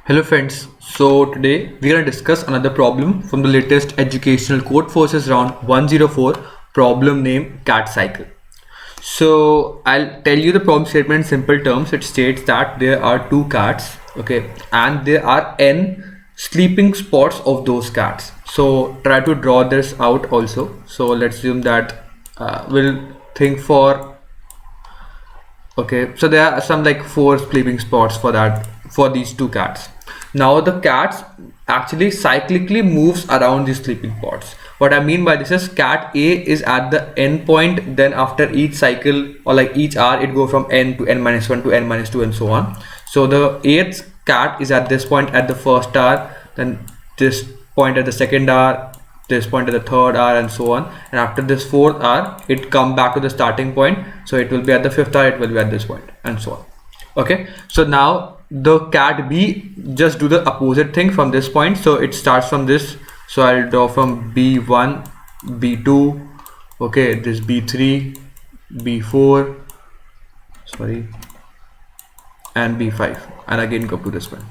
Hello friends, so today we're going to discuss another problem from the latest educational code forces round 104, problem name cat cycle. So I'll tell you the problem statement in simple terms. It states that there are two cats, okay, and there are n sleeping spots of those cats. So try to draw this out also. So let's assume that we'll think for, okay, so there are some like 4 sleeping spots for these two cats. Now the cats actually cyclically moves around these sleeping spots. What I mean by this is cat A is at the end point, then after each cycle or like each hour it go from n to n-1 to n-2 and so on. So the 8th cat is at this point at the first hour, then this point at the second hour, this point at the third hour and so on, and after this 4th hour it come back to the starting point, so it will be at the 5th hour, it will be at this point and so on. Okay, so now the cat B just do the opposite thing from this point. So it starts from this, so I'll draw from B1, B2, okay, this B3, B4, sorry, and B5, and again go to this one.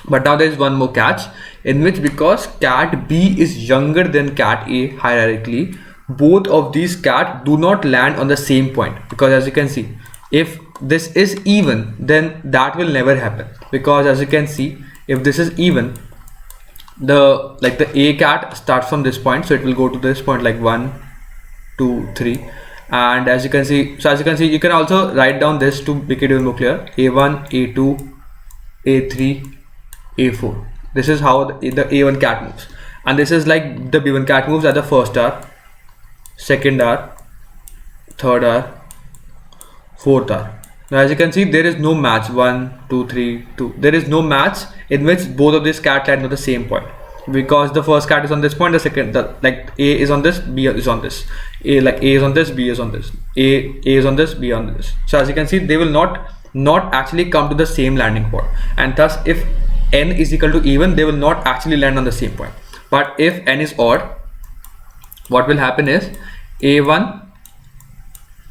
But now there is one more catch, in which because cat B is younger than cat A hierarchically, both of these cats do not land on the same point, because as you can see, if this is even, then that will never happen, because as you can see, if this is even, the A cat starts from this point, so it will go to this point like 1 2 3, and as you can see, you can also write down this to make it even more clear: A1, A2, A3, A4. This is how the A1 cat moves, and this is like the B1 cat moves at the first hour, second hour, third hour, fourth hour. Now as you can see, there is no match 1 2 3 2. There is no match in which both of these cats land at the same point, because the first cat is on this point, the second, like A is on this, B is on this, A is on this, B is on this, A is on this, B on this. So as you can see, they will not actually come to the same landing point, and thus if n is equal to even, they will not actually land on the same point. But if n is odd, what will happen is A1,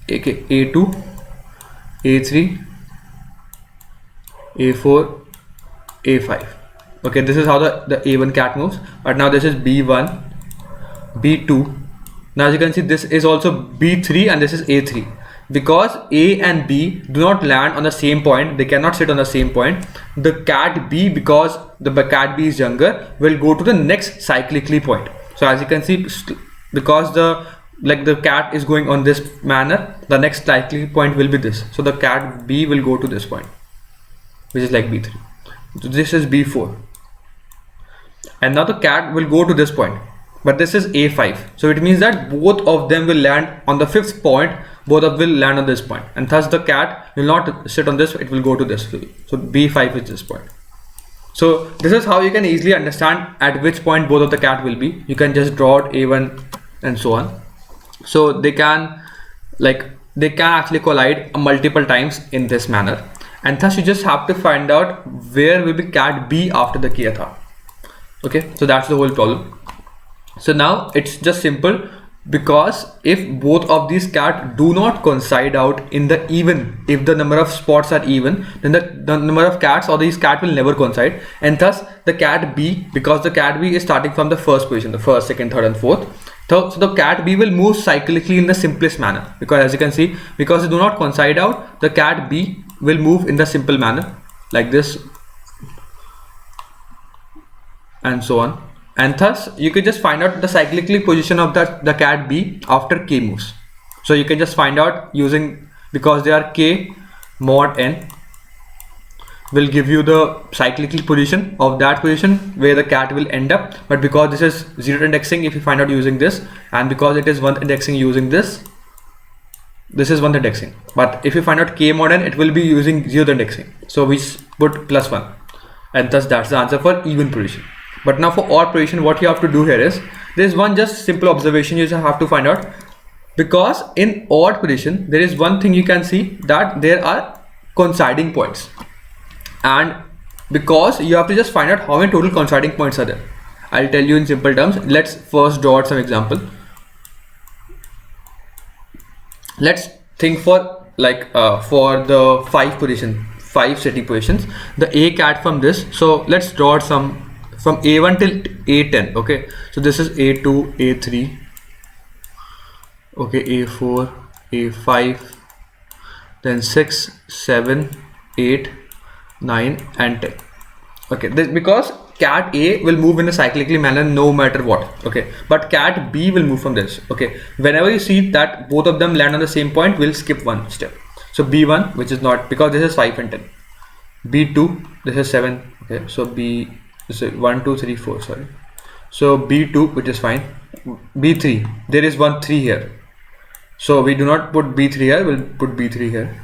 A2, A3, A4, A5. Okay, this is how the A1 cat moves. But now this is B1, B2. Now as you can see, this is also B3 and this is A3. Because A and B do not land on the same point, they cannot sit on the same point, the cat B, because the cat B is younger, will go to the next cyclically point. So as you can see, because the cat is going on this manner, the next likely point will be this. So the cat B will go to this point, which is like B3. So this is B4, and now the cat will go to this point, but this is A5. So it means that both of them will land on the 5th point, both of them will land on this point, and thus the cat will not sit on this, it will go to this. So B5 is this point. So this is how you can easily understand at which point both of the cat will be. You can just draw out A1 and so on. So they can actually collide multiple times in this manner, and thus you just have to find out where will be cat B after the kth hour. Okay, so that's the whole problem. So now it's just simple, because if both of these cats do not coincide out in the even, if the number of spots are even, then the number of cats or these cats will never coincide, and thus the cat B, because the cat B is starting from the first position, the first, second, third and fourth, so the cat B will move cyclically in the simplest manner, because as you can see, because they do not coincide out, the cat B will move in the simple manner like this and so on, and thus you can just find out the cyclically position of the cat B after K moves. So you can just find out using, because they are K mod n will give you the cyclical position of that position where the cat will end up. But because this is 0th indexing, if you find out using this, and because it is 1th indexing using this is 1th indexing, but if you find out K mod n, it will be using 0th indexing, so we put +1, and thus that's the answer for even position. But now for odd position, what you have to do here is, there's one just simple observation you just have to find out, because in odd position there is one thing you can see, that there are coinciding points, and because you have to just find out how many total coinciding points are there. I'll tell you in simple terms. Let's first draw out some example. Let's think for the 5 5 setting positions. The A cat from this, so let's draw some from A1 till A10. Okay, so this is A2, A3, okay, A4, A5, then 6, 7, 8, 9 and 10. Okay, this, because cat A will move in a cyclically manner no matter what. Okay, but cat B will move from this. Okay, whenever you see that both of them land on the same point, we'll skip one step. So B1, which is not, because this is 5 and 10. B2, this is 7. Okay, so B, this is 1, 2, 3, 4, sorry. So B2, which is fine. B3, there is one 3 here. So we do not put B3 here, we'll put B3 here.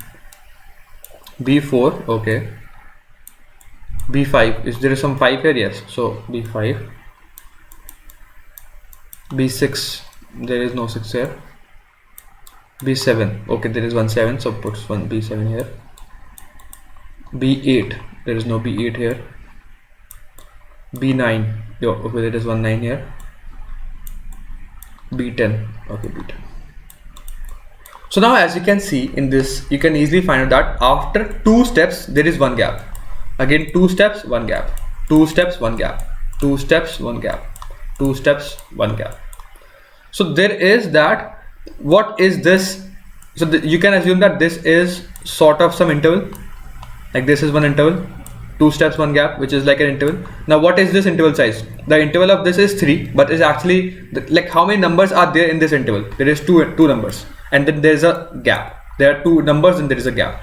B4, okay. B5, is there some 5 here? Yes, so B5. B6, there is no 6 here. B7, okay, there is one 7, so puts one B7 here. B8, there is no B8 here. B9, okay, there is one 9 here. B10, okay, B10. So now as you can see in this, you can easily find out that after 2 steps there is one gap. Again 2 steps, one gap, 2 steps, one gap, 2 steps, one gap, 2 steps, one gap. So there is that, what is this? So you can assume that this is sort of some interval, like this is one interval, 2 steps, one gap, which is like an interval. Now what is this interval size? The interval of this is 3, but is actually like how many numbers are there in this interval? There is two numbers, and then there is a gap. There are 2 numbers and there is a gap.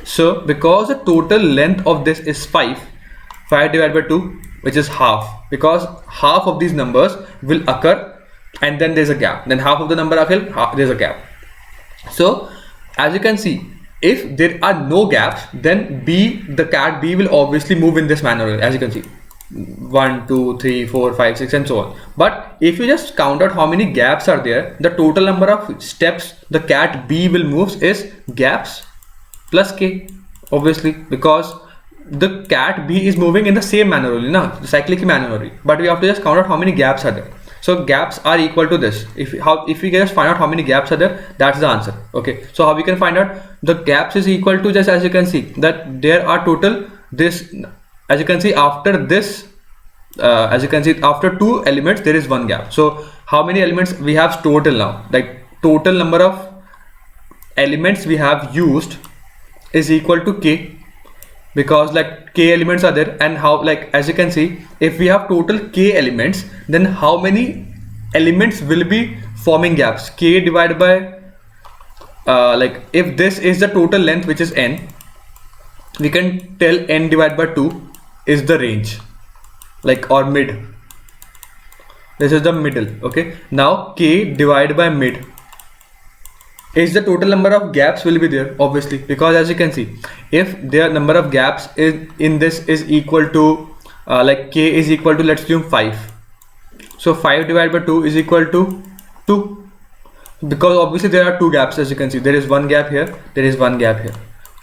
So because the total length of this is 5 divided by 2, which is half, because half of these numbers will occur and then there's a gap, then half of the number occur, there's a gap. So as you can see, if there are no gaps, then the cat B will obviously move in this manner, as you can see, 1, 2, 3, 4, 5, 6 and so on. But if you just count out how many gaps are there, the total number of steps the cat B will move is gaps plus k, obviously, because the cat B is moving in the same manner only, the cyclic manner only, but we have to just count out how many gaps are there. So gaps are equal to this. If we just find out how many gaps are there, that's the answer. Okay, so how we can find out? The gaps is equal to, just as you can see, that there are total this, as you can see, after this, as you can see, after 2 elements there is one gap. So how many elements we have stored till now? Like total number of elements we have used is equal to k, because like k elements are there, and how, like as you can see, if we have total k elements, then how many elements will be forming gaps? K divided by like if this is the total length, which is n, we can tell n divided by 2 is the range, like, or mid. This is the middle. Okay, now k divided by mid is the total number of gaps will be there, obviously, because as you can see, if their number of gaps is in this is equal to like k is equal to, let's assume 5. So 5 divided by 2 is equal to 2, because obviously there are 2 gaps. As you can see, there is one gap here, there is one gap here,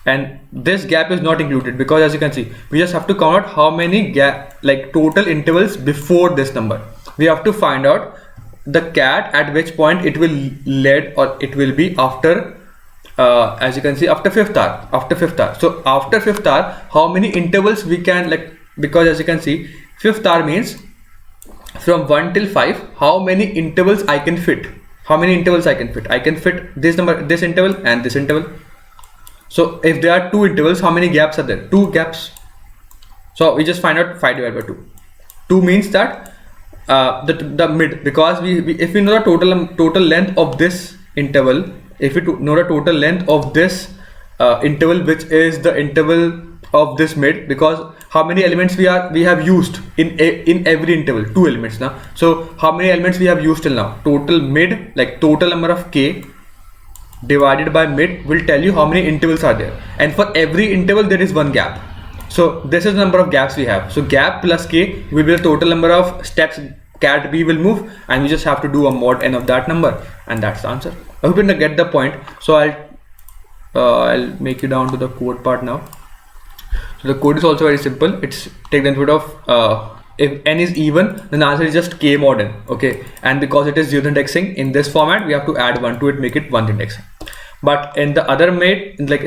and this gap is not included, because as you can see, we just have to count out how many like total intervals before this number. We have to find out the cat at which point it will lead, or it will be after as you can see, after 5th hour. So after 5th hour, how many intervals we can, like, because as you can see, 5th hour means from 1 till 5, how many intervals I can fit. I can fit this number, this interval and this interval. So if there are 2 intervals, how many gaps are there? 2 gaps. So we just find out 5 divided by 2. 2 means that the mid, because if we know the total length of this interval, if we know the total length of this interval, which is the interval of this mid, because how many elements we have used in every interval? 2 elements now. So how many elements we have used till now? Total mid, like total number of k divided by mid, will tell you how many intervals are there, and for every interval there is one gap. So this is the number of gaps we have. So gap plus k will be the total number of steps cat B will move, and we just have to do a mod n of that number, and that's the answer. I hope you get the point. So I'll make you down to the code part now. So the code is also very simple. It's take the input of if n is even, then the answer is just k mod n. Okay, and because it is 0th indexing in this format, we have to add 1 to it, make it 1th indexing. But in the other mate, like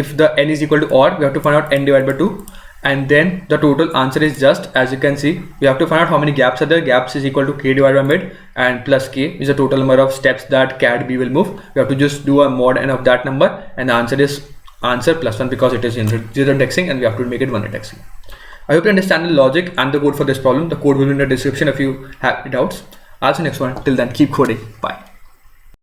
if the n is equal to odd, we have to find out n divided by 2, and then the total answer is just, as you can see, we have to find out how many gaps are there. Gaps is equal to k divided by mid, and plus k is the total number of steps that cat b will move. We have to just do a mod n of that number, and the answer is answer plus 1 because it is zero indexing, and we have to make it 1 indexing. I hope you understand the logic and the code for this problem. The code will be in the description if you have doubts. I'll see you next one. Till then, keep coding. Bye.